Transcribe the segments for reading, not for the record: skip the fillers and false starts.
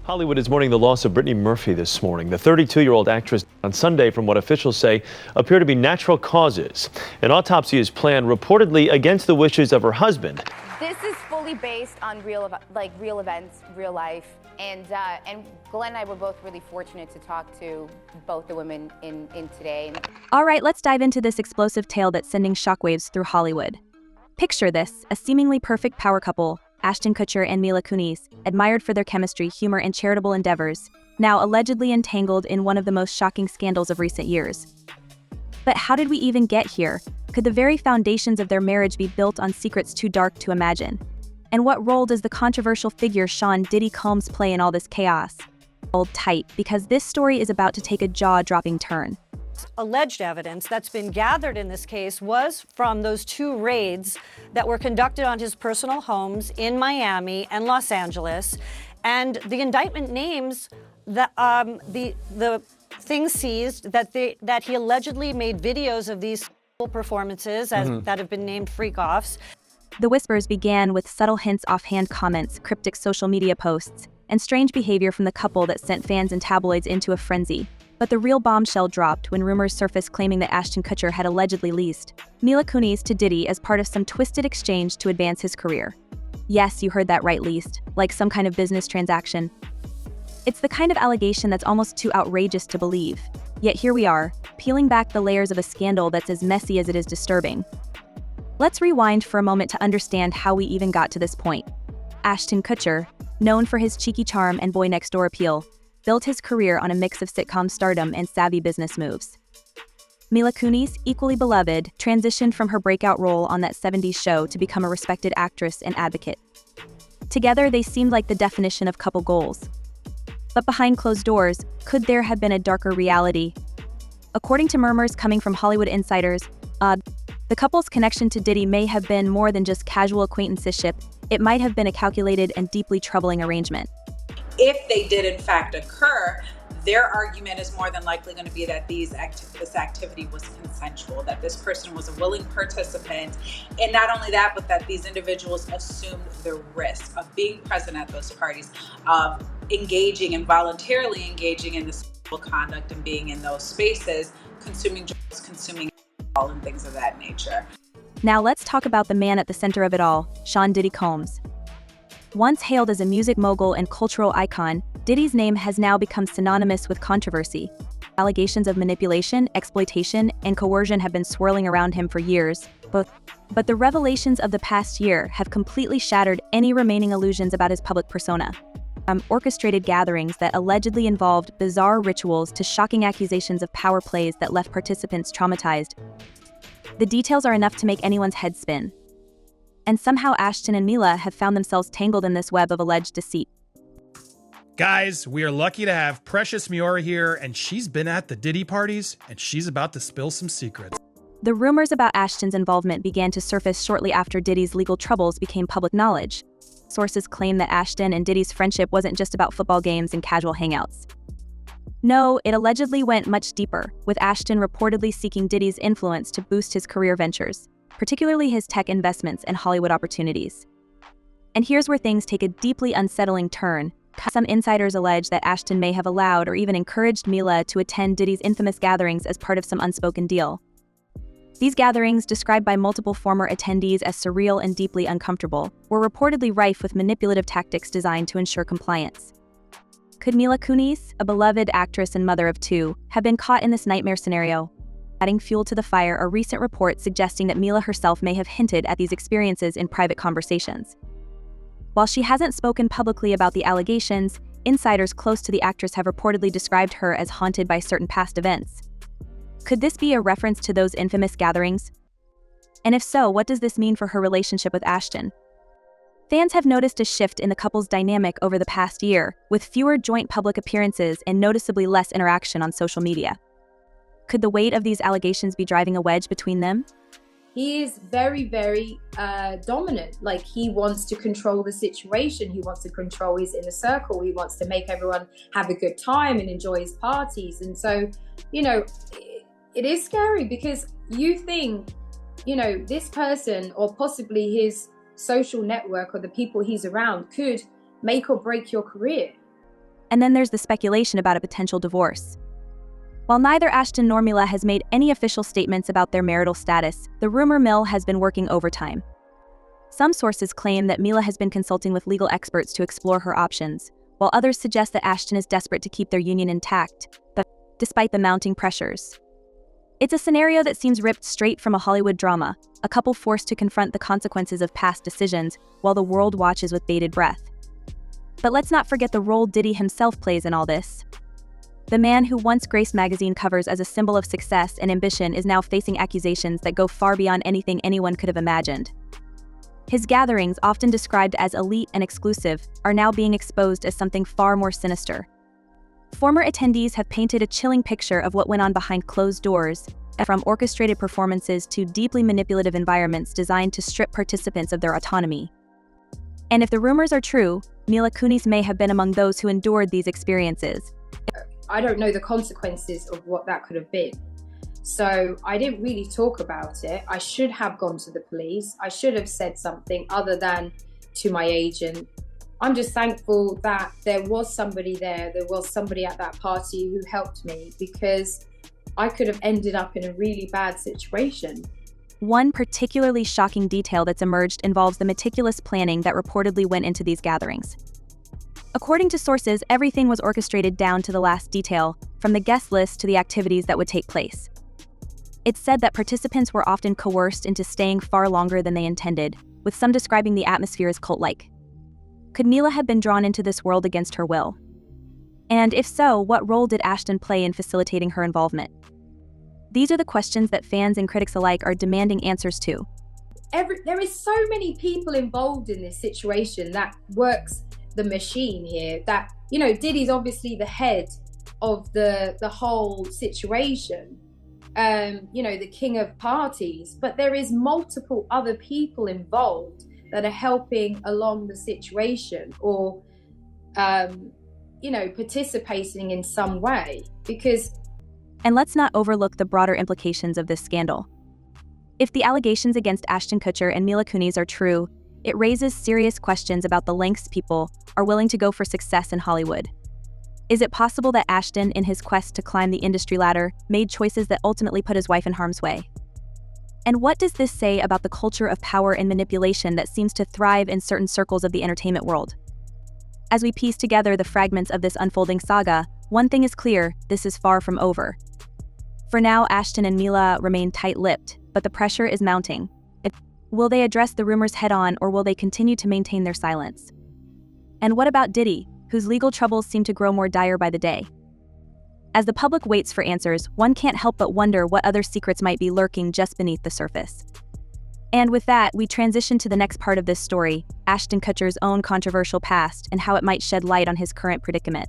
Hollywood is mourning the loss of Britney Murphy this morning. The 32-year-old actress on Sunday, from what officials say, appear to be natural causes. An autopsy is planned, reportedly against the wishes of her husband. This is fully based on real events, real life. And Glenn and I were both really fortunate to talk to both the women in today. All right, let's dive into this explosive tale that's sending shockwaves through Hollywood. Picture this, a seemingly perfect power couple, Ashton Kutcher and Mila Kunis, admired for their chemistry, humor, and charitable endeavors, now allegedly entangled in one of the most shocking scandals of recent years. But how did we even get here? Could the very foundations of their marriage be built on secrets too dark to imagine? And what role does the controversial figure Diddy Combs play in all this chaos? Hold tight, because this story is about to take a jaw-dropping turn. Alleged evidence that's been gathered in this case was from those two raids that were conducted on his personal homes in Miami and Los Angeles. And the indictment names the things seized that he allegedly made videos of these performances that have been named freak-offs. The whispers began with subtle hints, offhand comments, cryptic social media posts, and strange behavior from the couple that sent fans and tabloids into a frenzy. But the real bombshell dropped when rumors surfaced claiming that Ashton Kutcher had allegedly leased Mila Kunis to Diddy as part of some twisted exchange to advance his career. Yes, you heard that right, leased, like some kind of business transaction. It's the kind of allegation that's almost too outrageous to believe. Yet here we are, peeling back the layers of a scandal that's as messy as it is disturbing. Let's rewind for a moment to understand how we even got to this point. Ashton Kutcher, known for his cheeky charm and boy-next-door appeal, built his career on a mix of sitcom stardom and savvy business moves. Mila Kunis, equally beloved, transitioned from her breakout role on that 70s show to become a respected actress and advocate. Together, they seemed like the definition of couple goals. But behind closed doors, could there have been a darker reality? According to murmurs coming from Hollywood insiders, the couple's connection to Diddy may have been more than just casual acquaintanceship. It might have been a calculated and deeply troubling arrangement. If they did in fact occur, their argument is more than likely going to be that this activity was consensual, that this person was a willing participant, and not only that, but that these individuals assumed the risk of being present at those parties, of engaging and voluntarily engaging in this conduct and being in those spaces, consuming drugs, consuming alcohol, and things of that nature. Now let's talk about the man at the center of it all, Diddy Combs. Once hailed as a music mogul and cultural icon, Diddy's name has now become synonymous with controversy. Allegations of manipulation, exploitation, and coercion have been swirling around him for years, but the revelations of the past year have completely shattered any remaining illusions about his public persona. From orchestrated gatherings that allegedly involved bizarre rituals to shocking accusations of power plays that left participants traumatized. The details are enough to make anyone's head spin. And somehow Ashton and Mila have found themselves tangled in this web of alleged deceit. Guys, we are lucky to have Precious Miora here, and she's been at the Diddy parties, and she's about to spill some secrets. The rumors about Ashton's involvement began to surface shortly after Diddy's legal troubles became public knowledge. Sources claim that Ashton and Diddy's friendship wasn't just about football games and casual hangouts. No, it allegedly went much deeper, with Ashton reportedly seeking Diddy's influence to boost his career ventures, particularly his tech investments and Hollywood opportunities. And here's where things take a deeply unsettling turn. Some insiders allege that Ashton may have allowed or even encouraged Mila to attend Diddy's infamous gatherings as part of some unspoken deal. These gatherings, described by multiple former attendees as surreal and deeply uncomfortable, were reportedly rife with manipulative tactics designed to ensure compliance. Could Mila Kunis, a beloved actress and mother of two, have been caught in this nightmare scenario? Adding fuel to the fire are recent reports suggesting that Mila herself may have hinted at these experiences in private conversations. While she hasn't spoken publicly about the allegations, insiders close to the actress have reportedly described her as haunted by certain past events. Could this be a reference to those infamous gatherings? And if so, what does this mean for her relationship with Ashton? Fans have noticed a shift in the couple's dynamic over the past year, with fewer joint public appearances and noticeably less interaction on social media. Could the weight of these allegations be driving a wedge between them? He is very, very dominant. Like, he wants to control the situation. He wants to control his inner circle. He wants to make everyone have a good time and enjoy his parties. And so, it is scary because you think, this person or possibly his social network or the people he's around could make or break your career. And then there's the speculation about a potential divorce. While neither Ashton nor Mila has made any official statements about their marital status, the rumor mill has been working overtime. Some sources claim that Mila has been consulting with legal experts to explore her options, while others suggest that Ashton is desperate to keep their union intact, despite the mounting pressures. It's a scenario that seems ripped straight from a Hollywood drama, a couple forced to confront the consequences of past decisions while the world watches with bated breath. But let's not forget the role Diddy himself plays in all this. The man who once graced magazine covers as a symbol of success and ambition is now facing accusations that go far beyond anything anyone could have imagined. His gatherings, often described as elite and exclusive, are now being exposed as something far more sinister. Former attendees have painted a chilling picture of what went on behind closed doors, from orchestrated performances to deeply manipulative environments designed to strip participants of their autonomy. And if the rumors are true, Mila Kunis may have been among those who endured these experiences. I don't know the consequences of what that could have been. So I didn't really talk about it. I should have gone to the police. I should have said something other than to my agent. I'm just thankful that there was somebody there. There was somebody at that party who helped me, because I could have ended up in a really bad situation. One particularly shocking detail that's emerged involves the meticulous planning that reportedly went into these gatherings. According to sources, everything was orchestrated down to the last detail, from the guest list to the activities that would take place. It's said that participants were often coerced into staying far longer than they intended, with some describing the atmosphere as cult-like. Could Mila have been drawn into this world against her will? And if so, what role did Ashton play in facilitating her involvement? These are the questions that fans and critics alike are demanding answers to. There is so many people involved in this situation that works the machine here, that, Diddy's obviously the head of the whole situation, the king of parties, but there is multiple other people involved that are helping along the situation, or participating in some way, because... And let's not overlook the broader implications of this scandal. If the allegations against Ashton Kutcher and Mila Kunis are true, it raises serious questions about the lengths people are willing to go for success in Hollywood. Is it possible that Ashton, in his quest to climb the industry ladder, made choices that ultimately put his wife in harm's way? And what does this say about the culture of power and manipulation that seems to thrive in certain circles of the entertainment world? As we piece together the fragments of this unfolding saga, one thing is clear: this is far from over. For now, Ashton and Mila remain tight-lipped, but the pressure is mounting. Will they address the rumors head-on, or will they continue to maintain their silence? And what about Diddy, whose legal troubles seem to grow more dire by the day? As the public waits for answers, one can't help but wonder what other secrets might be lurking just beneath the surface. And with that, we transition to the next part of this story, Ashton Kutcher's own controversial past and how it might shed light on his current predicament.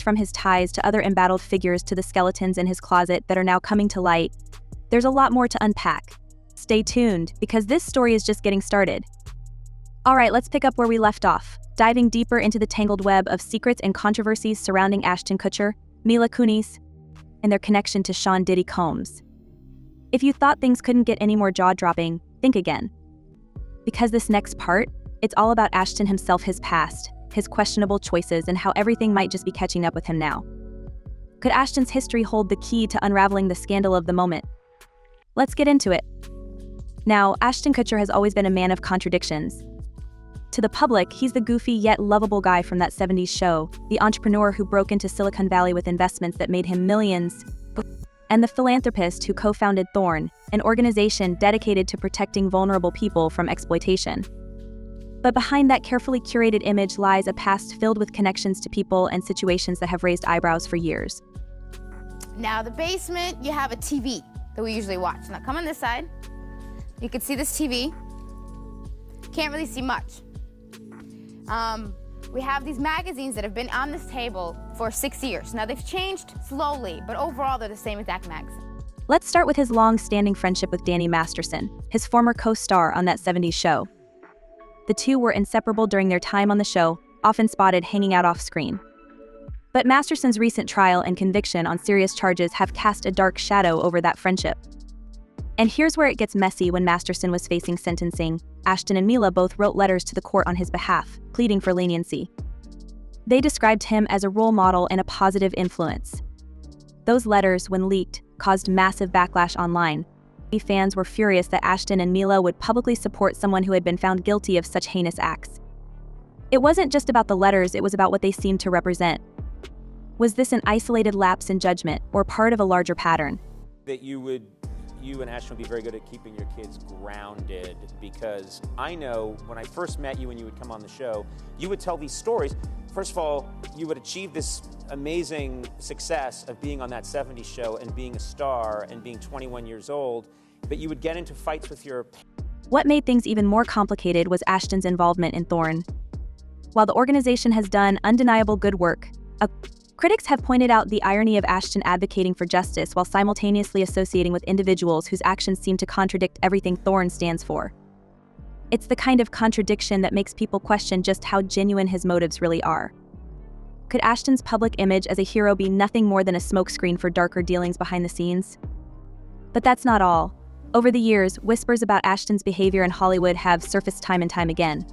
From his ties to other embattled figures to the skeletons in his closet that are now coming to light, there's a lot more to unpack. Stay tuned, because this story is just getting started. All right, let's pick up where we left off, diving deeper into the tangled web of secrets and controversies surrounding Ashton Kutcher, Mila Kunis, and their connection to Sean Diddy Combs. If you thought things couldn't get any more jaw-dropping, think again. Because this next part, it's all about Ashton himself, his past, his questionable choices, and how everything might just be catching up with him now. Could Ashton's history hold the key to unraveling the scandal of the moment? Let's get into it. Now, Ashton Kutcher has always been a man of contradictions. To the public, he's the goofy yet lovable guy from that 70s show, the entrepreneur who broke into Silicon Valley with investments that made him millions, and the philanthropist who co-founded Thorn, an organization dedicated to protecting vulnerable people from exploitation. But behind that carefully curated image lies a past filled with connections to people and situations that have raised eyebrows for years. Now, the basement, you have a TV that we usually watch. Now, come on this side. You can see this TV. Can't really see much. We have these magazines that have been on this table for 6 years. Now, they've changed slowly, but overall, they're the same exact magazine. Let's start with his long-standing friendship with Danny Masterson, his former co-star on that 70s show. The two were inseparable during their time on the show, often spotted hanging out off-screen. But Masterson's recent trial and conviction on serious charges have cast a dark shadow over that friendship. And here's where it gets messy. When Masterson was facing sentencing, Ashton and Mila both wrote letters to the court on his behalf, pleading for leniency. They described him as a role model and a positive influence. Those letters, when leaked, caused massive backlash online. Fans were furious that Ashton and Mila would publicly support someone who had been found guilty of such heinous acts. It wasn't just about the letters, it was about what they seemed to represent. Was this an isolated lapse in judgment, or part of a larger pattern? That you and Ashton would be very good at keeping your kids grounded, because I know when I first met you and you would come on the show, you would tell these stories. First of all, you would achieve this amazing success of being on that 70s show and being a star and being 21 years old, but you would get into fights with your... What made things even more complicated was Ashton's involvement in Thorn. While the organization has done undeniable good work, critics have pointed out the irony of Ashton advocating for justice while simultaneously associating with individuals whose actions seem to contradict everything Thorn stands for. It's the kind of contradiction that makes people question just how genuine his motives really are. Could Ashton's public image as a hero be nothing more than a smokescreen for darker dealings behind the scenes? But that's not all. Over the years, whispers about Ashton's behavior in Hollywood have surfaced time and time again.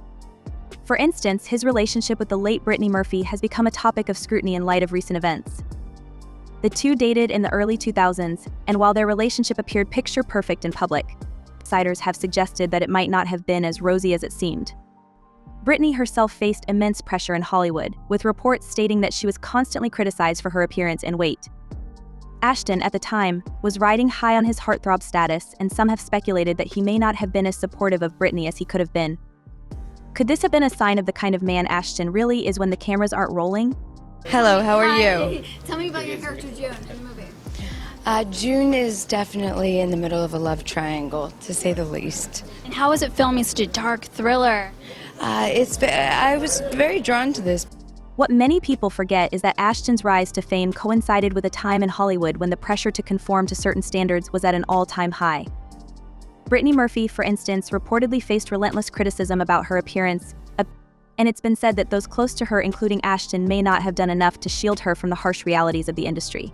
For instance, his relationship with the late Britney Murphy has become a topic of scrutiny in light of recent events. The two dated in the early 2000s, and while their relationship appeared picture-perfect in public, outsiders have suggested that it might not have been as rosy as it seemed. Britney herself faced immense pressure in Hollywood, with reports stating that she was constantly criticized for her appearance and weight. Ashton, at the time, was riding high on his heartthrob status, and some have speculated that he may not have been as supportive of Britney as he could have been. Could this have been a sign of the kind of man Ashton really is when the cameras aren't rolling? Hello, how are you? Tell me about your character June in the movie. June is definitely in the middle of a love triangle, to say the least. And how was it filming such a dark thriller? I was very drawn to this. What many people forget is that Ashton's rise to fame coincided with a time in Hollywood when the pressure to conform to certain standards was at an all-time high. Britney Murphy, for instance, reportedly faced relentless criticism about her appearance, and it's been said that those close to her, including Ashton, may not have done enough to shield her from the harsh realities of the industry.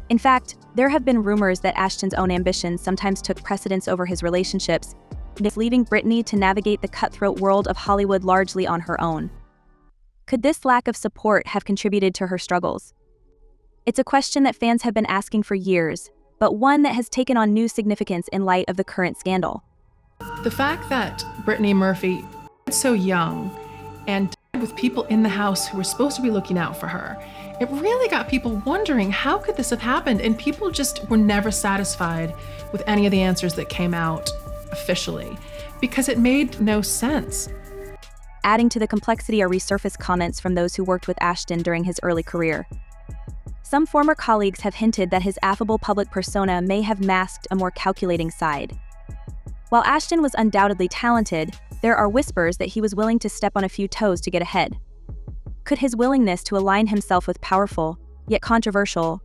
In fact, there have been rumors that Ashton's own ambitions sometimes took precedence over his relationships, leaving Britney to navigate the cutthroat world of Hollywood largely on her own. Could this lack of support have contributed to her struggles? It's a question that fans have been asking for years, but one that has taken on new significance in light of the current scandal. The fact that Britney Murphy was so young and died with people in the house who were supposed to be looking out for her, it really got people wondering, how could this have happened? And people just were never satisfied with any of the answers that came out officially, because it made no sense. Adding to the complexity are resurfaced comments from those who worked with Ashton during his early career. Some former colleagues have hinted that his affable public persona may have masked a more calculating side. While Ashton was undoubtedly talented, there are whispers that he was willing to step on a few toes to get ahead. Could his willingness to align himself with powerful, yet controversial,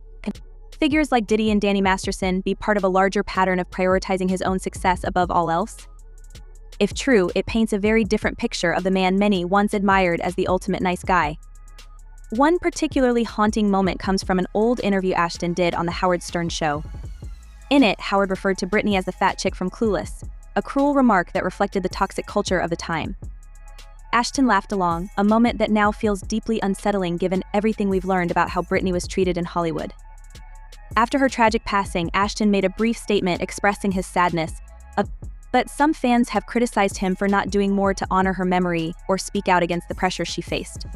figures like Diddy and Danny Masterson be part of a larger pattern of prioritizing his own success above all else? If true, it paints a very different picture of the man many once admired as the ultimate nice guy. One particularly haunting moment comes from an old interview Ashton did on The Howard Stern Show. In it, Howard referred to Britney as the fat chick from Clueless, a cruel remark that reflected the toxic culture of the time. Ashton laughed along, a moment that now feels deeply unsettling given everything we've learned about how Britney was treated in Hollywood. After her tragic passing, Ashton made a brief statement expressing his sadness, but some fans have criticized him for not doing more to honor her memory or speak out against the pressure she faced.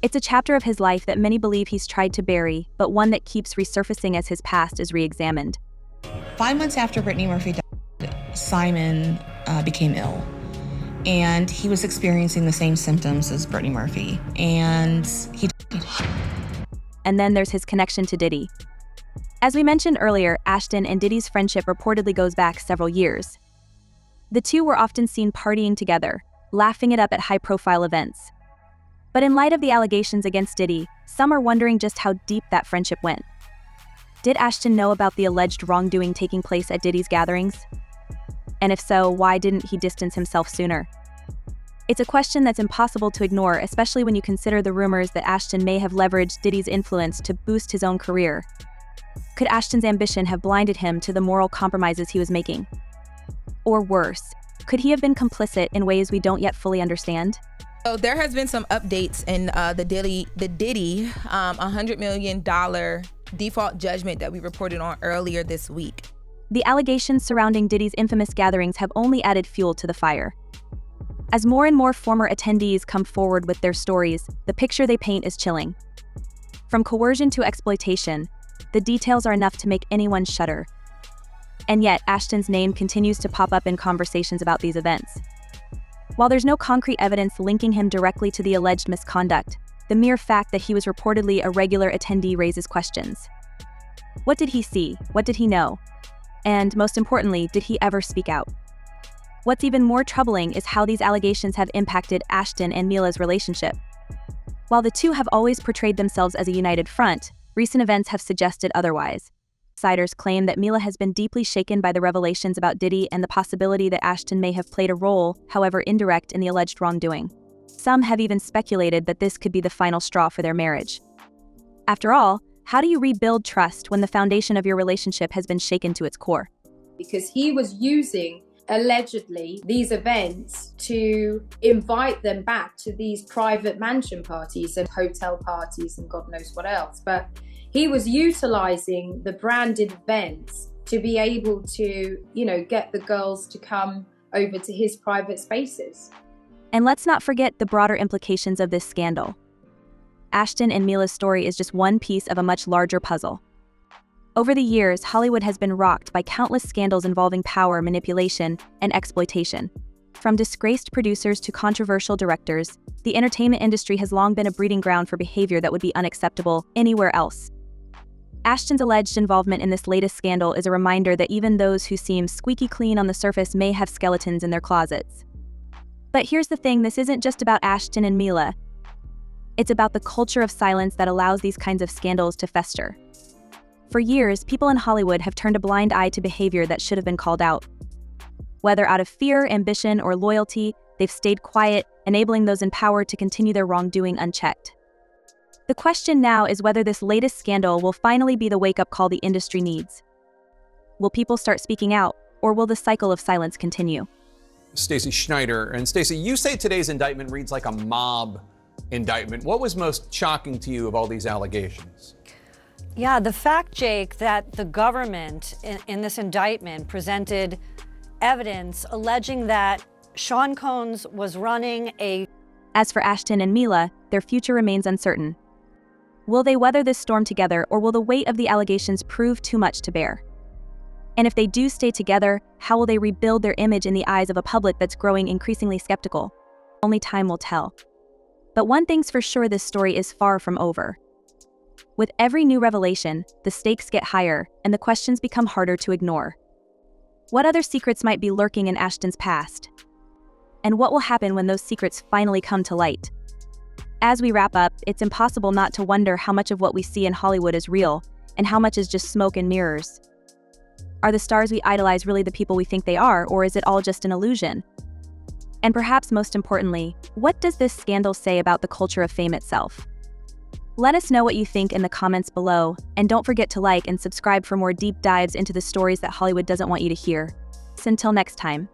It's a chapter of his life that many believe he's tried to bury, but one that keeps resurfacing as his past is re-examined. 5 months after Britney Murphy died, Simon became ill, and he was experiencing the same symptoms as Britney Murphy, and he died. And then there's his connection to Diddy. As we mentioned earlier, Ashton and Diddy's friendship reportedly goes back several years. The two were often seen partying together, laughing it up at high-profile events. But in light of the allegations against Diddy, some are wondering just how deep that friendship went. Did Ashton know about the alleged wrongdoing taking place at Diddy's gatherings? And if so, why didn't he distance himself sooner? It's a question that's impossible to ignore, especially when you consider the rumors that Ashton may have leveraged Diddy's influence to boost his own career. Could Ashton's ambition have blinded him to the moral compromises he was making? Or worse, could he have been complicit in ways we don't yet fully understand? So there has been some updates in the Diddy $100 million default judgment that we reported on earlier this week. The allegations surrounding Diddy's infamous gatherings have only added fuel to the fire. As more and more former attendees come forward with their stories, the picture they paint is chilling. From coercion to exploitation, the details are enough to make anyone shudder. And yet, Ashton's name continues to pop up in conversations about these events. While there's no concrete evidence linking him directly to the alleged misconduct, the mere fact that he was reportedly a regular attendee raises questions. What did he see? What did he know? And most importantly, did he ever speak out? What's even more troubling is how these allegations have impacted Ashton and Mila's relationship. While the two have always portrayed themselves as a united front, recent events have suggested otherwise. Insiders claim that Mila has been deeply shaken by the revelations about Diddy and the possibility that Ashton may have played a role, however indirect, in the alleged wrongdoing. Some have even speculated that this could be the final straw for their marriage. After all, how do you rebuild trust when the foundation of your relationship has been shaken to its core? Because he was using, allegedly, these events to invite them back to these private mansion parties and hotel parties and God knows what else. But he was utilizing the branded events to be able to, get the girls to come over to his private spaces. And let's not forget the broader implications of this scandal. Ashton and Mila's story is just one piece of a much larger puzzle. Over the years, Hollywood has been rocked by countless scandals involving power, manipulation, and exploitation. From disgraced producers to controversial directors, the entertainment industry has long been a breeding ground for behavior that would be unacceptable anywhere else. Ashton's alleged involvement in this latest scandal is a reminder that even those who seem squeaky clean on the surface may have skeletons in their closets. But here's the thing, this isn't just about Ashton and Mila. It's about the culture of silence that allows these kinds of scandals to fester. For years, people in Hollywood have turned a blind eye to behavior that should have been called out. Whether out of fear, ambition, or loyalty, they've stayed quiet, enabling those in power to continue their wrongdoing unchecked. The question now is whether this latest scandal will finally be the wake-up call the industry needs. Will people start speaking out, or will the cycle of silence continue? Stacey Schneider. And Stacey, you say today's indictment reads like a mob indictment. What was most shocking to you of all these allegations? Yeah, the fact, Jake, that the government in this indictment presented evidence alleging that Sean Combs was running a... As for Ashton and Mila, their future remains uncertain. Will they weather this storm together, or will the weight of the allegations prove too much to bear? And if they do stay together, how will they rebuild their image in the eyes of a public that's growing increasingly skeptical? Only time will tell. But one thing's for sure, this story is far from over. With every new revelation, the stakes get higher, and the questions become harder to ignore. What other secrets might be lurking in Ashton's past? And what will happen when those secrets finally come to light? As we wrap up, it's impossible not to wonder how much of what we see in Hollywood is real, and how much is just smoke and mirrors. Are the stars we idolize really the people we think they are, or is it all just an illusion? And perhaps most importantly, what does this scandal say about the culture of fame itself? Let us know what you think in the comments below, and don't forget to like and subscribe for more deep dives into the stories that Hollywood doesn't want you to hear. So until next time.